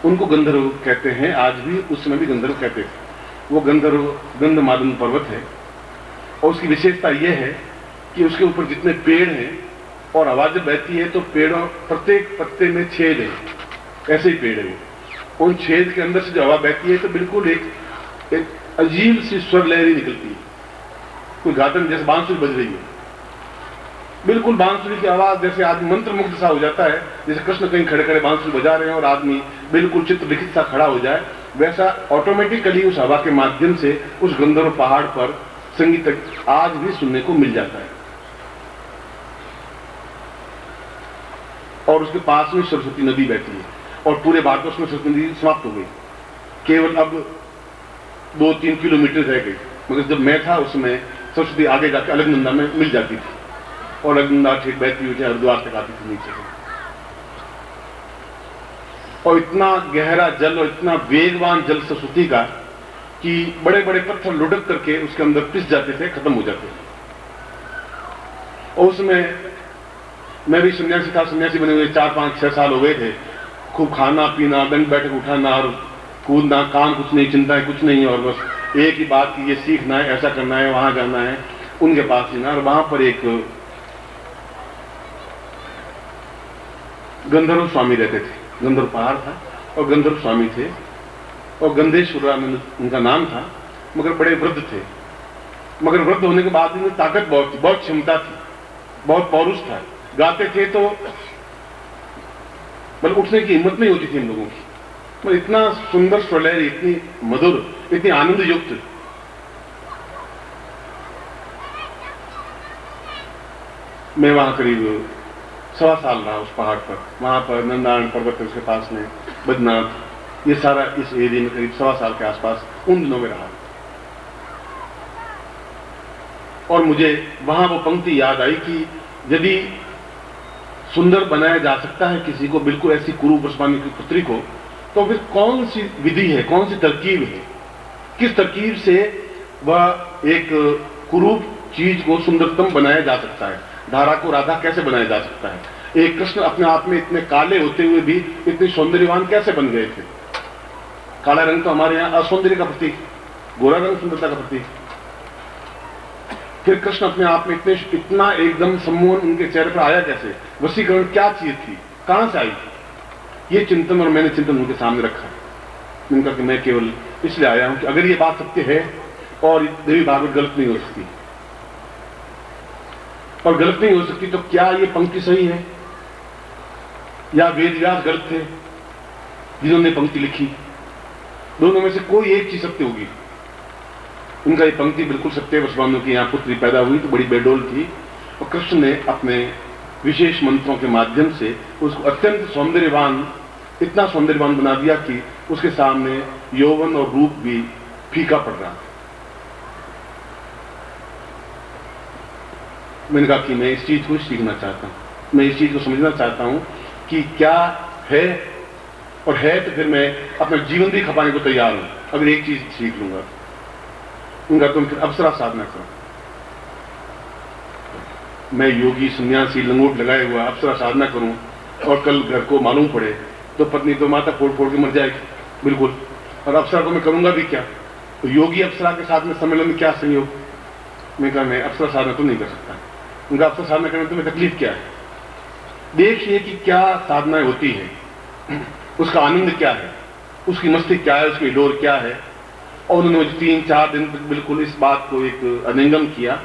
उनको गंधर्व कहते हैं, आज भी, उस समय भी गंधर्व कहते थे। वो गंधर्व गंधमादन पर्वत है और उसकी विशेषता यह है कि उसके ऊपर जितने पेड़ हैं और हवा जब बहती है तो पेड़ों प्रत्येक पत्ते में छेद है, ऐसे ही पेड़ है वो। उन छेद के अंदर से जो हवा बहती है तो बिल्कुल एक अजीब सी स्वर लहरी निकलती है, कोई गातन जैसे बांसुरी बज रही है, बिल्कुल बांसुरी की आवाज जैसे आदमी मंत्र मुग्ध सा हो जाता है, जैसे कृष्ण कहीं खड़े खड़े बांसुरी बजा रहे हैं और आदमी बिल्कुल चित्र लिखित सा खड़ा हो जाए, वैसा ऑटोमेटिकली उस हवा के माध्यम से उस गंधर्व पहाड़ पर संगीत आज भी सुनने को मिल जाता है। और उसके पास में सरस्वती नदी बहती है और पूरे भारत में सरस्वती नदी समाप्त हो गई, केवल अब 2-3 किलोमीटर रह गई। मगर जब मैं था उसमें सरस्वती आगे जाकर अलकनंदा में मिल जाती थी और अलकनंदा ठीक बहती हुई हरिद्वार तक आती थी नीचे से। और इतना गहरा जल और इतना वेगवान जल सरस्वती का कि बड़े बड़े पत्थर लुढ़क करके उसके अंदर पिस जाते थे, खत्म हो जाते थे। और उसमें मैं भी सन्यासी था, सन्यासी बने हुए 4-5-6 साल हो गए थे। खूब खाना पीना, दंड बैठक उठाना और कूदना, काम कुछ नहीं, चिंताएं कुछ नहीं, और बस एक ही बात कि ये सीखना है, ऐसा करना है, वहां जाना है, उनके पास जीना। और वहां पर एक गंधर्व स्वामी रहते थे, गंधर्व पहाड़ था और गंधर्व स्वामी थे और गंधेश्वरानंद उनका नाम था, मगर बड़े वृद्ध थे। मगर वृद्ध होने के बाद इनमें ताकत बहुत थी, बहुत क्षमता थी, बहुत पौरुष था। गाते थे तो मतलब उठने की हिम्मत नहीं होती थी इन लोगों की, मतलब इतना सुंदर स्वलहरी, इतनी मधुर, इतनी आनंद युक्त। मैं वहां करीब 1.25 साल रहा उस पहाड़ पर। वहां पर नंदारण पर्वत है उसके पास में, बद्रीनाथ, ये सारा इस एरिया में करीब 1.25 साल के आसपास उन दिनों में रहा। और मुझे वहां वो पंक्ति याद आई कि यदि सुंदर बनाया जा सकता है किसी को, बिल्कुल ऐसी कुरूप ब्रह्मांड की पुत्री को, तो फिर कौन सी विधि है, कौन सी तरकीब है, किस तरकीब से वह एक कुरूप चीज को सुंदरतम बनाया जा सकता है। धारा को राधा कैसे बनाया जा सकता है, एक कृष्ण अपने आप में इतने काले होते हुए भी इतने सौंदर्यवान कैसे बन गए थे। काला रंग तो हमारे यहाँ असौंदर्य का प्रतीक, गोरा रंग सुंदरता का प्रतीक। फिर कृष्ण अपने आप में इतना एकदम सम्मोहन उनके चेहरे पर आया कैसे, वशीकरण क्या चीज थी, कहां से आई थी, ये चिंतन और मैंने चिंतन उनके सामने रखा। उनका कि मैं केवल इसलिए आया हूं कि अगर ये बात सत्य है और देवी भागवत गलत नहीं हो सकती, और गलत नहीं हो सकती तो क्या ये पंक्ति सही है या वेद व्यास गलत थे जिन्होंने पंक्ति लिखी। दोनों में से कोई एक चीज सत्य होगी। उनका ये पंक्ति बिल्कुल सत्य। वसुबानु की यहाँ पुत्री पैदा हुई तो बड़ी बेडोल थी और कृष्ण ने अपने विशेष मंत्रों के माध्यम से उसको अत्यंत सौंदर्यवान, इतना सौंदर्यवान बना दिया कि उसके सामने यौवन और रूप भी फीका पड़ रहा। मैंने कहा कि मैं इस चीज को सीखना चाहता हूं, मैं इस चीज को समझना चाहता हूं कि क्या है, और है तो फिर मैं अपना जीवन भी खपाने को तैयार हूं अगर एक चीज सीख लूंगा। उनका तुम फिर अप्सरा साधना करो। मैं योगी सन्यासी लंगोट लगाए हुआ अप्सरा साधना करूं और कल घर को मालूम पड़े तो पत्नी तो माता फोड़ फोड़ के मर जाएगी, बिल्कुल। और अप्सरा को मैं करूंगा भी क्या, तो योगी अप्सरा के साथ में सम्मेलन में क्या संयोग। मैं कहा मैं अप्सरा साधना तो नहीं कर सकता। उनका अप्सरा साधना करने में तकलीफ क्या है, देखिए कि क्या साधनाएं होती है, उसका आनंद क्या है, उसकी मस्ती क्या है, उसकी डोर क्या है। और उन्होंने 3-4 दिन तक बिल्कुल इस बात को एक अनिंगम किया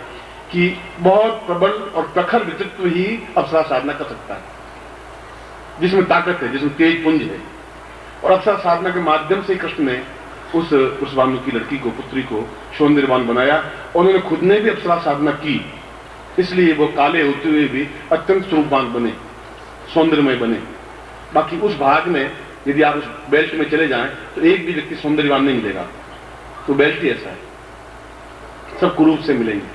कि बहुत प्रबल और प्रखर व्यक्तित्व ही अप्सरा साधना कर सकता है, जिसमें ताकत है, जिसमें तेज पुंज है। और अप्सरा साधना के माध्यम से कृष्ण ने उस वानु की लड़की को, पुत्री को सौंदर्यवान बनाया। और उन्होंने खुद ने भी अप्सरा साधना की, इसलिए वो काले होते हुए भी अत्यंत स्वरूपवान बने, सौंदर्यमय बने। बाकी उस भाग में यदि आप उस बेल्ट में चले जाएं तो एक भी व्यक्ति सौंदर्यवान नहीं मिलेगा, तो बेल्ट ही ऐसा है, सब कुरूप से मिलेंगे।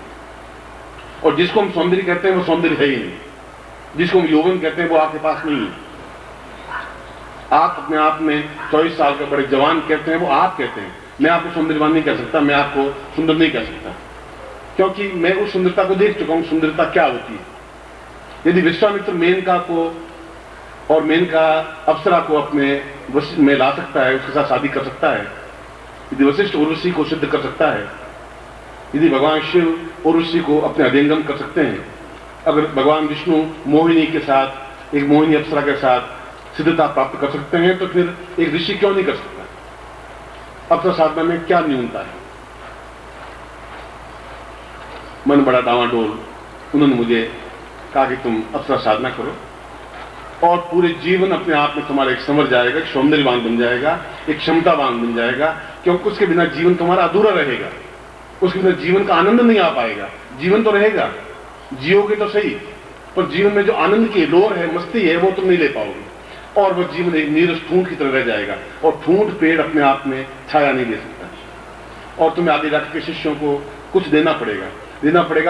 और जिसको हम सौंदर्य कहते हैं वो सौंदर्य है ही नहीं, जिसको हम यौवन कहते हैं वो आपके पास नहीं है। आप अपने आप में 24 साल का बड़े जवान कहते हैं, वो आप कहते हैं। मैं आपको सौंदर्यवान नहीं कह सकता, मैं आपको सुंदर नहीं कह सकता, क्योंकि मैं उस सुंदरता को देख चुका हूं, सुंदरता क्या होती है। यदि विश्वामित्र मेनका को और मेनका अप्सरा को अपने वशिष्ठ में ला सकता है, उसके साथ शादी कर सकता है, यदि वशिष्ठ उर्वशी को सिद्ध कर सकता है, यदि भगवान शिव उर्वशी को अपने अधीनगम कर सकते हैं, अगर भगवान विष्णु मोहिनी के साथ, एक मोहिनी अप्सरा के साथ सिद्धता प्राप्त कर सकते हैं, तो फिर एक ऋषि क्यों नहीं कर सकता? अप्सरा साधना में क्या न्यूनता है? मन बड़ा डावाडोल। उन्होंने मुझे कहा कि तुम अप्सरा साधना करो और पूरे जीवन अपने आप में तुम्हारा एक संवर जाएगा, एक सौंदर्यवान बन जाएगा, एक क्षमतावान बन जाएगा, क्योंकि उसके बिना जीवन तुम्हारा अधूरा रहेगा, उसके बिना जीवन का आनंद नहीं आ पाएगा। जीवन तो रहेगा, जियोगे तो सही, पर जीवन में जो आनंद की लोर है, मस्ती है, वो तुम नहीं ले पाओगे, और वह जीवन एक नीरस ठूंठ की तरह रह जाएगा, और ठूंठ पेड़ अपने आप में छाया नहीं दे सकता, और तुम्हें आगे जाकर के शिष्यों को कुछ देना पड़ेगा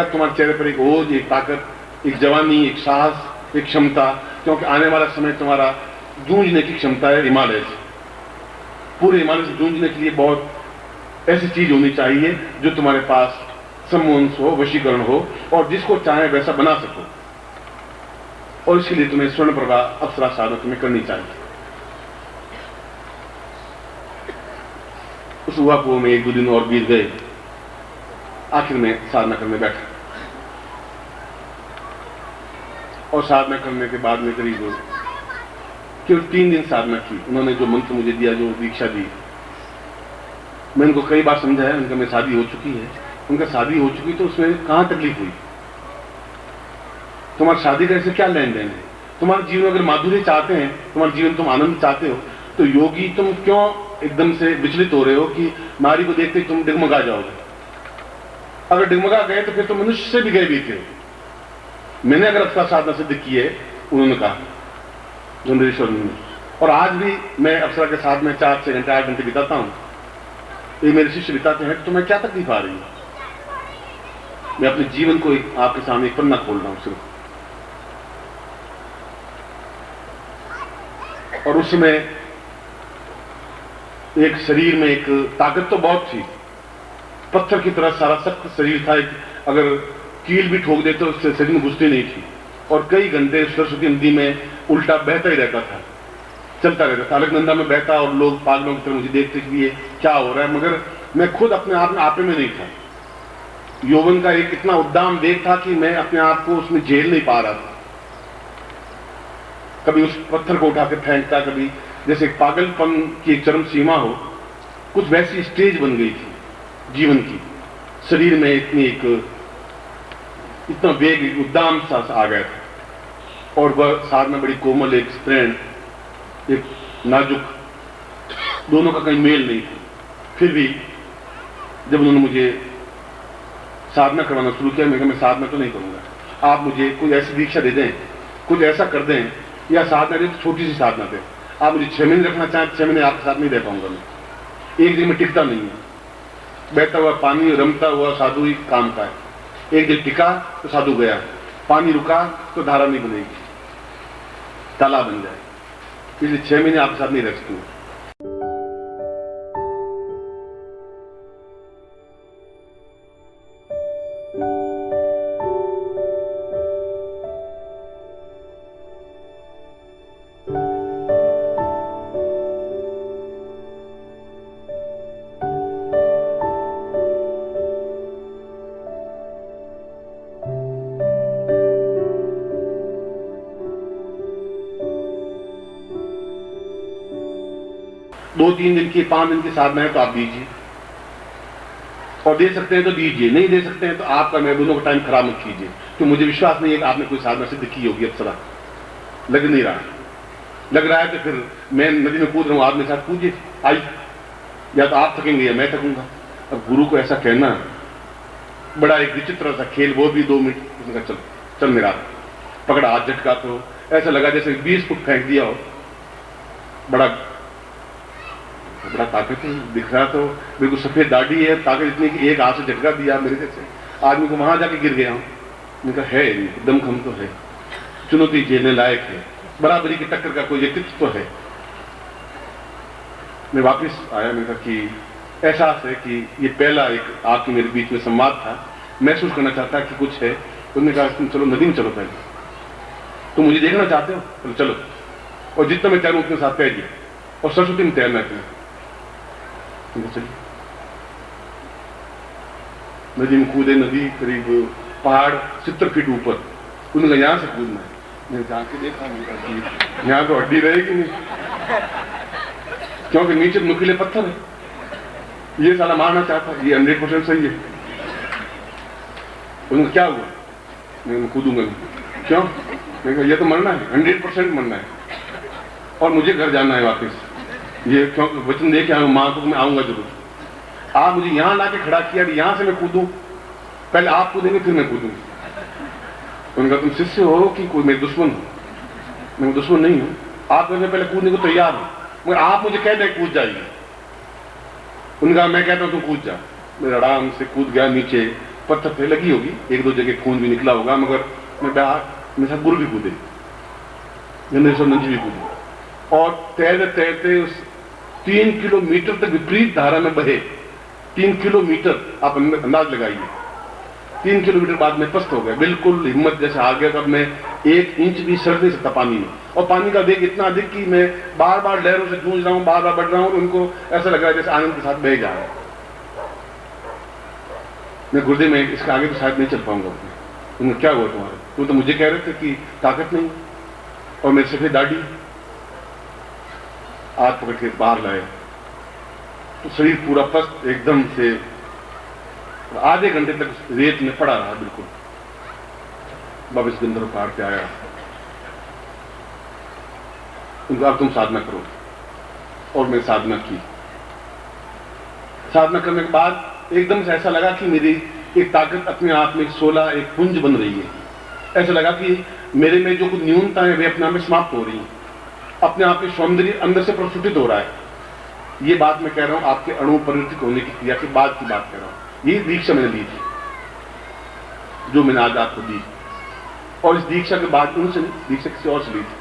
तुम्हारे चेहरे पर एक ओज, एक ताकत, एक जवानी, एक साहस, एक क्षमता, क्योंकि आने वाला समय तुम्हारा जूझने की क्षमता है हिमालय से। पूरे हिमालय से जूझने के लिए बहुत ऐसी चीज होनी चाहिए जो तुम्हारे पास सम्मोहन हो, वशीकरण हो, और जिसको चाहे वैसा बना सको, और इसके लिए तुम्हें स्वर्ण प्रभा अप्सरा साधना तुम्हें करनी चाहिए। उस हुआ में 1-2 दिन और बीत गए, आखिर में साधना करने बैठा, और साधना करने के बाद में करीब केवल 3 दिन साधना की। उन्होंने जो मंत्र मुझे दिया, जो दीक्षा दी, मैं उनको कई बार समझाया, उनका मैं शादी हो चुकी है, उनका शादी हो चुकी तो उसमें कहां तकलीफ हुई? तुम्हारी शादी का ऐसे क्या लेन देन है? तुम्हारे जीवन अगर माधुर्य चाहते हैं, तुम्हारे जीवन तुम आनंद चाहते हो, तो योगी तुम क्यों एकदम से विचलित हो रहे हो कि नारी को देखते तुम डगमगा जाओगे? अगर डगमगा गए तो फिर तो मनुष्य से भी गए भी थे। मैंने अगर अप्सरा साधना सिद्ध की है, उन्होंने कहा गंधेश्वर ने, और आज भी मैं अप्सरा के साथ में 4-6 घंटे 8 घंटे बिताता हूं, ये मेरे शिष्य बिताते हैं, तो मैं क्या तकलीफ आ रही है? मैं अपने जीवन को आपके सामने एक पन्ना खोल रहा हूं सिर्फ। और उस समय एक शरीर में एक ताकत तो बहुत थी, पत्थर की तरह सारा सख्त शरीर था, अगर कील भी ठोक देते तो उससे शरीर में घुसती नहीं थी, और कई घंटे सरस्वती नदी में उल्टा बहता ही रहता था, चलता रहता था, अलकनंदा में बहता, और लोग पागलों की तरह मुझे देखते कि ये क्या हो रहा है, मगर मैं खुद अपने आप में आपे में नहीं था। यौवन का एक इतना उद्दाम वेग था कि मैं अपने आप को उसमें झेल नहीं पा रहा था। कभी उस पत्थर को उठा के फेंकता, कभी जैसे पागलपन की एक चरम सीमा हो, कुछ वैसी स्टेज बन गई थी जीवन की। शरीर में इतना वेग, उद्दाम सा आ गया था, और वह साधना बड़ी कोमल, एक स्त्रीण, एक नाजुक, दोनों का कहीं मेल नहीं था। फिर भी जब उन्होंने मुझे साधना करवाना शुरू किया, मैं साधना तो नहीं करूंगा, आप मुझे कोई ऐसी दीक्षा दे दें, कुछ ऐसा कर दें, या साधना दे तो छोटी सी साधना दे। आप मुझे 6 महीने रखना चाहें, 6 महीने आपके साथ नहीं रह पाऊंगा मैं। एक दिन में टिकता नहीं है। बहता हुआ पानी, रमता हुआ साधु ही काम का है। एक दिन टिका तो साधु गया, पानी रुका तो धारा नहीं बनेगी, तालाब बन जाए। इसलिए 6 महीने आपके साथ नहीं रह सकती। 2-3 दिन की, 5 दिन की साधना है तो आप दीजिए, और दे सकते हैं तो दीजिए, नहीं दे सकते हैं तो आपका महबूबों का टाइम खराब मत कीजिए। तो मुझे विश्वास नहीं है कि आपने कोई साधना सिद्ध की होगी अप्सरा, लग नहीं रहा। लग रहा है तो फिर मैं नदी में कूद रहा हूं, आप मेरे साथ कूदिए, आई, या तो आप थकेंगे या मैं थकूंगा। अब गुरु को ऐसा कहना बड़ा एक विचित्र सा खेल, वो भी 2 मिनट, उसने कहा चल मेरा, पकड़ा, हाथ झटका तो ऐसा लगा जैसे 20 फुट फेंक दिया हो। बड़ा ताकत है, दिख रहा तो बिल्कुल सफेद दाढ़ी है, ताकत इतनी कि एक हाथ से झटका दिया मेरे जैसे आदमी को, वहां जाके गिर गया हूं। उनका है दमखम तो है, चुनौती झेलने लायक है, बराबरी की टक्कर का कोई व्यक्तित्व तो है। मैं वापस आया, मैंने कहा कि एहसास है कि ये पहला एक आपके मेरे बीच में संवाद था, महसूस करना चाहता कि कुछ है। उन्होंने कहा तुम चलो नदी में चलो, पहले तुम मुझे देखना चाहते हो, चलो, और जितना मैं चाहूं उतने साथ कह दिया। और सरस्वती में तैरना क्या। चलिए नदी में कूदे, नदी करीब पहाड़ 70 फीट ऊपर, उन्होंने यहां से कूदना है। मैंने जाके देखा, यहां तो हड्डी रहेगी नहीं, क्योंकि नीचे नुकीले पत्थर है। ये साला मारना चाहता, ये 100% सही है। उन्हें क्या हुआ, मैं कूदूंगा नहीं। क्यों? मैं कहा ये तो मरना है, 100% मरना है, और मुझे घर जाना है वापस। ये क्यों वचन दे के आऊँ माँ को, मैं आऊंगा जरूर। आप मुझे यहां लाके खड़ा किया, यहां से मैं कूदूं, पहले आप कूदेंगे फिर मैं कूदूंगा। उनका तुम शिष्य हो कि कोई मेरे दुश्मन हो? मैं दुश्मन नहीं हूं, आप मैं पहले कूदने को तैयार हूं, मगर आप मुझे कह दें कूद जाइए। उनका मैं कहता हूं तुम कूद जा। मैं आराम से कूद गया नीचे, पत्थर पे लगी होगी, 1-2 जगह खून भी निकला होगा, मगर मैं मेरे साथ गुरु भी कूदे, नंजी भी कूदे, और तैरते तैरते उस 3 किलोमीटर तक विपरीत धारा में बहे। 3 किलोमीटर आप अंदाज लगाइए। 3 किलोमीटर बाद में पस्त हो गया, बिल्कुल हिम्मत जैसे आ गया। तब मैं 1 इंच भी सर नहीं सकता पानी में, और पानी का वेग इतना अधिक कि मैं बार बार लहरों से जूझ रहा हूं, बार बार बढ़ रहा हूं, और उनको ऐसा लग रहा है जैसे आनंद के साथ बह जा रहा है। मैं गुरुदेव में इसके आगे तो शायद नहीं चल पाऊंगा। उन्हें क्या हुआ तुम्हारा? तुम तो मुझे कह रहे थे कि ताकत नहीं, और मेरे सफेद दाढ़ी। हाथ पकड़ के बाहर लाए तो शरीर पूरा पस्त एकदम से, आधे घंटे तक रेत में पड़ा रहा बिल्कुल। बाबा इस गंधर्व पहाड़ पे आया, उनका अब तुम साधना करो, और मैं साधना की। साधना करने के बाद एकदम से ऐसा लगा कि मेरी एक ताकत अपने आप में 16 एक पुंज बन रही है। ऐसा लगा कि मेरे में जो कुछ न्यूनता है वे अपने आप में समाप्त हो रही हैं, अपने आप में सौंदर्य अंदर से प्रस्फुटित हो रहा है। ये बात मैं कह रहा हूं आपके अणु परिवर्तित होने की क्रिया के बाद की बात कह रहा हूं। ये दीक्षा मैंने ली थी, जो मैंने आज आपको दी, और इस दीक्षा के बाद उनसे नहीं, दीक्षा किसी और से ली थी।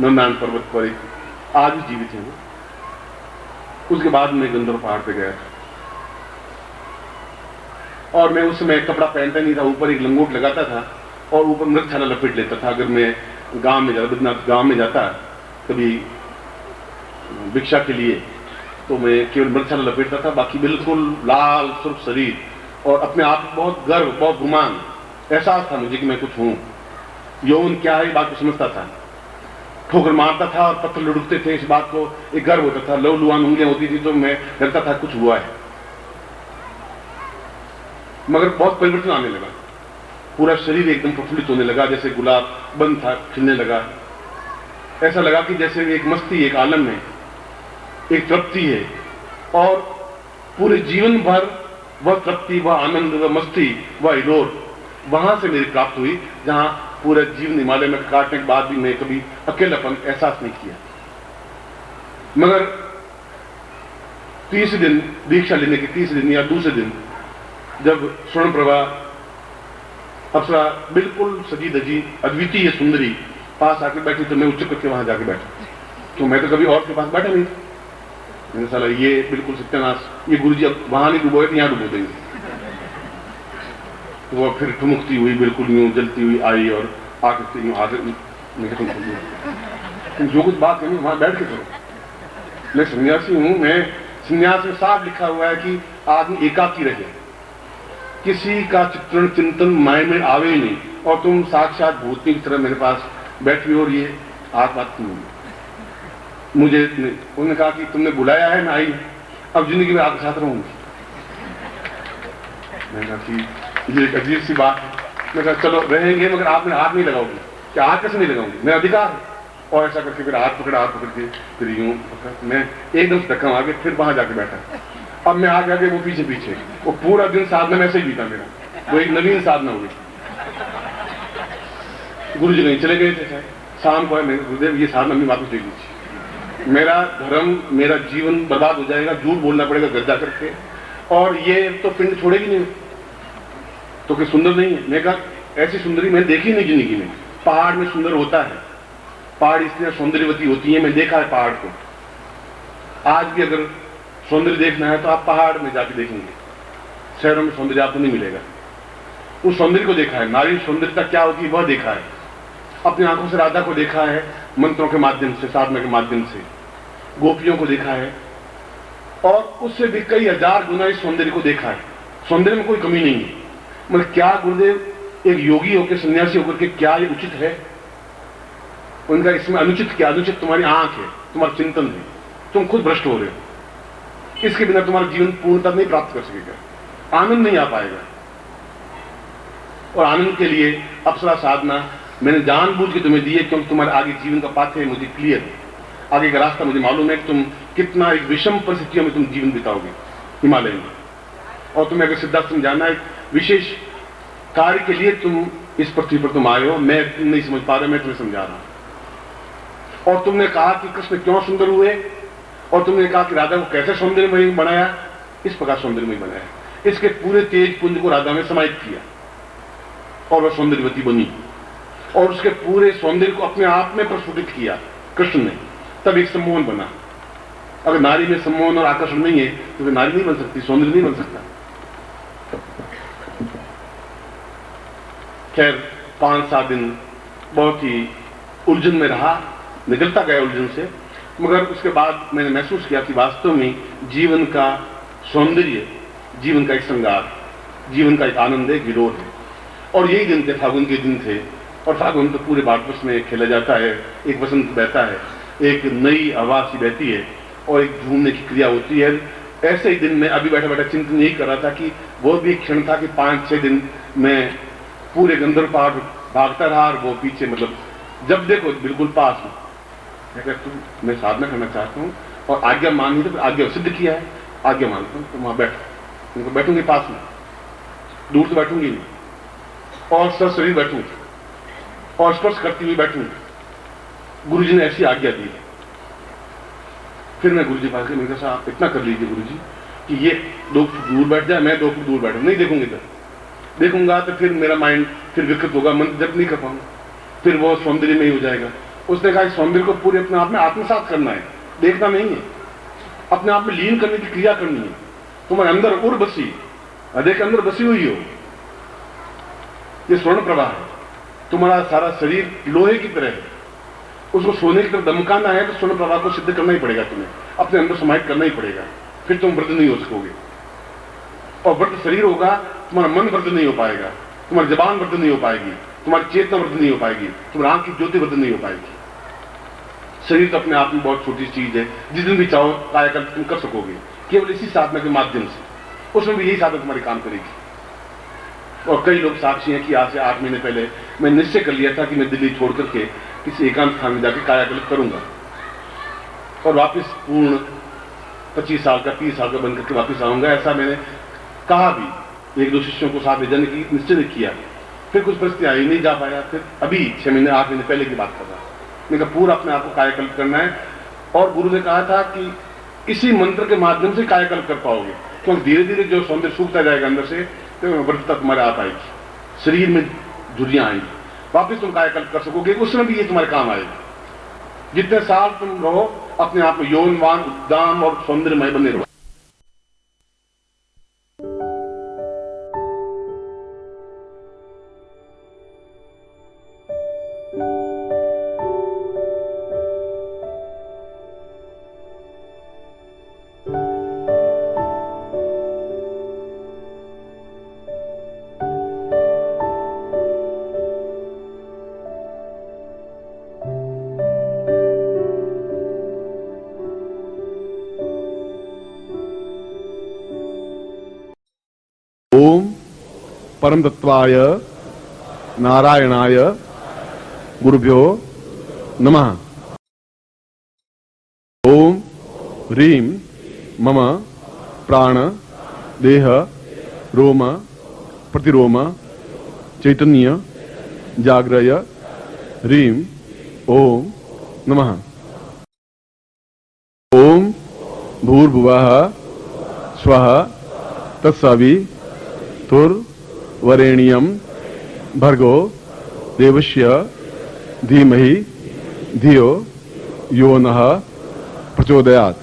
नंदनारायण पर्वत पर एक आज भी जीवित है वो। उसके बाद मैं गंधर्व पहाड़ पे गया, और मैं उस समय कपड़ा पहनता नहीं था, ऊपर एक लंगोट लगाता था, और ऊपर मृगछाला लपेट लेता था। अगर मैं गांव में जाता, बद्रीनाथ गांव में जाता कभी भिक्षा के लिए, तो मैं केवल मृगछाला लपेटता था, बाकी बिल्कुल लाल सुर्ख शरीर, और अपने आप में बहुत गर्व, बहुत गुमान, एहसास था मुझे कि मैं कुछ हूं। यौवन क्या है बात को समझता था। ठोकर मारता था और पत्थर लुढ़कते थे, इस बात को एक गर्व होता था। लहूलुहान उंगलियां होती थी तो मैं लगता था कुछ हुआ है। मगर बहुत परिवर्तन आने लगा, पूरा शरीर एकदम प्रफुल्लित होने लगा, जैसे गुलाब बंद था खिलने लगा। ऐसा लगा कि जैसे एक मस्ती, एक आलम है, एक तृप्ति है, और पूरे जीवन भर वह तृप्ति, वह आनंद, वह मस्ती, वह हिलोर वहां से मेरी प्राप्त हुई, जहां पूरा जीवन हिमालय में काटने के बाद भी मैं कभी अकेलापन एहसास नहीं किया। मगर तीसरे दिन, दीक्षा लेने के तीसरे दिन या दूसरे दिन, जब स्वर्ण प्रभा अप्सरा बिल्कुल सजी धजी अद्वितीय सुंदरी पास आके बैठी, तो मैं उच्च करके वहां जाके बैठा। तो मैं तो कभी और के पास बैठा नहीं। मैंने साला ये बिल्कुल सत्यानाश, ये गुरुजी अब वहां नहीं डुबोए तो यहां डुबो देंगे। तो वो फिर ठुमकती हुई बिल्कुल यूं जलती हुई आई, और आकर यूं आगे तुम जो कुछ बात करनी वहां बैठ के करो। मैं सन्यासी हूं, मैं संन्यास में साफ लिखा हुआ है कि आदमी एकाकी रहे, किसी का चित्रण चिंतन माइंड में आवे ही नहीं, और तुम साक्षात भूतनी की तरह मेरे पास बैठी हो, और ये बात नहीं। मुझे उन्होंने कहा कि तुमने बुलाया है, मैं आई, अब जिंदगी में आपके साथ रहूंगी। मैंने कहा कि ये एक अजीब सी बात है। मैं कहा चलो रहेंगे, मगर आप मेरे हाथ नहीं लगाओगे। क्या हाथ कैसे नहीं लगाऊंगी, मेरा अधिकार है। और ऐसा करके फिर हाथ पकड़ के फिर यूं मैं एकदम से धक्का आगे, फिर वहां जाके बैठा। अब मैं आगे आगे, वो पीछे पीछे, वो पूरा दिन साधना में ऐसे ही बीता मेरा। वो एक नवीन साधना हुई। गुरु जी नहीं चले गए थे, शाम को गुरुदेव ये साधना में वापस ले लीजिए, मेरा धर्म, मेरा जीवन बर्बाद हो जाएगा, झूठ बोलना पड़ेगा गद्दा करके, और ये तो पिंड छोड़ेगी नहीं, तो कि सुंदर नहीं है। मैं कहा ऐसी सुंदरी मैंने देखी नहीं जिंदगी में। पहाड़ में सुंदर होता है, पहाड़ इसलिए सौंदर्यवती होती है, मैं देखा है पहाड़ को। आज भी अगर सौंदर्य देखना है तो आप पहाड़ में जाके देखेंगे, शहरों में सौंदर्य आपको नहीं मिलेगा। उस सौंदर्य को देखा है, नारी सौंदर्यता क्या होती है वह देखा है, अपनी आंखों से राधा को देखा है, मंत्रों के माध्यम से, साधना के माध्यम से। गोपियों को देखा है और उससे भी कई हजार गुना इस सौंदर्य को देखा है। सौंदर्य में कोई कमी नहीं है। मतलब क्या गुरुदेव एक योगी होकर, सन्यासी होकर के क्या ये उचित है? उनका इसमें अनुचित क्या? अनुचित तुम्हारी आंख है, तुम्हारा चिंतन है, तुम खुद भ्रष्ट हो रहे हो। इसके बिना तुम्हारा जीवन पूर्णता नहीं प्राप्त कर सकेगा, आनंद नहीं आ पाएगा। और आनंद के लिए अप्सरा साधना मैंने जानबूझ के तुम्हें दी है, क्योंकि तुम्हारे आगे जीवन का पाथ है मुझे क्लियर है, आगे का रास्ता मुझे मालूम है कि तुम कितना एक विषम परिस्थितियों में तुम जीवन बिताओगे हिमालय में। और तुम्हें अगर सिद्धार्थ समझाना है विशेष कार्य के लिए तुम इस पृथ्वी पर तुम आए हो, मैं नहीं समझ पा रहा, मैं तुम्हें समझा रहा हूं। और तुमने कहा कि कृष्ण क्यों सुंदर हुए, और तुमने कहा कि राधा को कैसे सौंदर्यमयी बनाया, इस प्रकार सौंदर्यमयी बनाया। इसके पूरे तेज पुंज को राधा में समाहित किया और वह सौंदर्यवती बनी, और उसके पूरे सौंदर्य को अपने आप में प्रस्फुटित किया कृष्ण ने, तब एक सम्मोहन बना। अगर नारी में सम्मोहन और आकर्षण नहीं है तो फिर नारी नहीं बन सकती, सौंदर्य नहीं बन सकता। खैर 5-7 दिन बहुत ही उलझन में रहा, निकलता गया उलझन से, मगर उसके बाद मैंने महसूस किया कि वास्तव में जीवन का सौंदर्य, जीवन का एक श्रृंगार, जीवन का एक आनंद है, विरोध है। और यही दिन थे, फागुन के दिन थे, और फागुन तो पूरे भारतवर्ष में खेला जाता है। एक वसंत बहता है, एक नई हवा सी बहती है और एक झूमने की क्रिया होती है। ऐसे ही दिन में अभी बैठा बैठा चिंतन यही कर रहा था कि वो भी एक क्षण था कि 5-6 दिन मैं पूरे गंधर्व पहाड़ भागता रहा, और वो पीछे, मतलब जब देखो बिल्कुल पास में। मैं साधना करना चाहता हूँ और आज्ञा मानी, तो आज्ञा सिद्ध किया है, आज्ञा मानता हूँ, तो वहां बैठो, उनको बैठूंगी पास में, दूर तो बैठूंगी नहीं, और सशरीर बैठूंगी और स्पर्श करती हुई बैठूंगी। गुरुजी ने ऐसी आज्ञा दी। फिर मैं गुरुजी पास गया, मैंने कहा आप इतना कर लीजिए गुरुजी कि ये 2 फुट दूर बैठ जाए, मैं 2 फुट दूर बैठूं, नहीं देखूंगी इधर, देखूंगा तो फिर मेरा माइंड फिर विकृत होगा, मन जब नहीं कर पाऊंगा, फिर वो सौंदर्य में ही हो जाएगा। उसने कहा सौंदर्य को पूरे अपने आप में आत्मसात करना है, देखना नहीं है, अपने आप में लीन करने की क्रिया करनी है। तुम्हारे अंदर उर बसी, हृदय के अंदर बसी हुई हो, ये स्वर्ण प्रभा है। तुम्हारा सारा शरीर लोहे की तरह है, उसको सोने की तरफ दमकाना है तो स्वर्ण प्रभा को सिद्ध करना ही पड़ेगा, तुम्हें अपने अंदर समाहित करना ही पड़ेगा, फिर तुम वृद्ध नहीं हो सकोगे। और वृद्ध शरीर होगा, तुम्हारा मन वृद्ध नहीं हो पाएगा, तुम्हारी जबान वृद्ध नहीं हो पाएगी, तुम्हारी चेतना वृद्ध नहीं हो पाएगी, तुम्हारी आंख की ज्योति वृद्ध नहीं हो पाएगी। शरीर तो अपने आप में बहुत छोटी चीज है, जिस दिन भी चाहो कायाकल्प तुम कर सकोगे, केवल इसी साधना के माध्यम से। उसमें भी यही साधना तुम्हारी काम करेगी। और कई लोग साक्षी हैं कि आज से 8 महीने पहले मैं निश्चय कर लिया था कि मैं दिल्ली छोड़ करके किसी एकांत स्थान में जाकर कायाकल्प करूंगा और वापस पूर्ण 25 साल का 30 साल का बनकर के वापस आऊंगा। ऐसा मैंने कहा भी, 1-2 शिष्यों को साथ ले जाने की निश्चय किया। फिर कुछ परिस्थिति आई, नहीं जा पाया। फिर अभी 6 महीने 8 महीने पहले की बात कर रहा, मैंने कहा पूरा अपने आप को कायाकल्प करना है। और गुरु ने कहा था कि इसी मंत्र के माध्यम से कायाकल्प कर पाओगे, क्योंकि धीरे धीरे जो सौंदर्य सूखता जाएगा अंदर से, तो वृद्धता तुम्हारे आप आएगी, शरीर में झुर्रियां आएंगी, वापिस तुम कायाकल्प कर सकोगे। उसमें भी ये तुम्हारे काम आएगा। जितने साल तुम रहो अपने आप में यौनवान, उद्दाम और सौंदर्यमय बने रहो। ओम परम तत्वाय नारायणाय गुरुभ्यो नमः। ओम ह्रीं मम प्राण देह रोम प्रतिरोम चैतन्य जाग्रय ह्रीं ओम नमः। ओम भूर्भुवः स्वः तत्सवितुर्वरेण्यं भर्गो देवस्य धीमहि धियो यो नः प्रचोदयात्।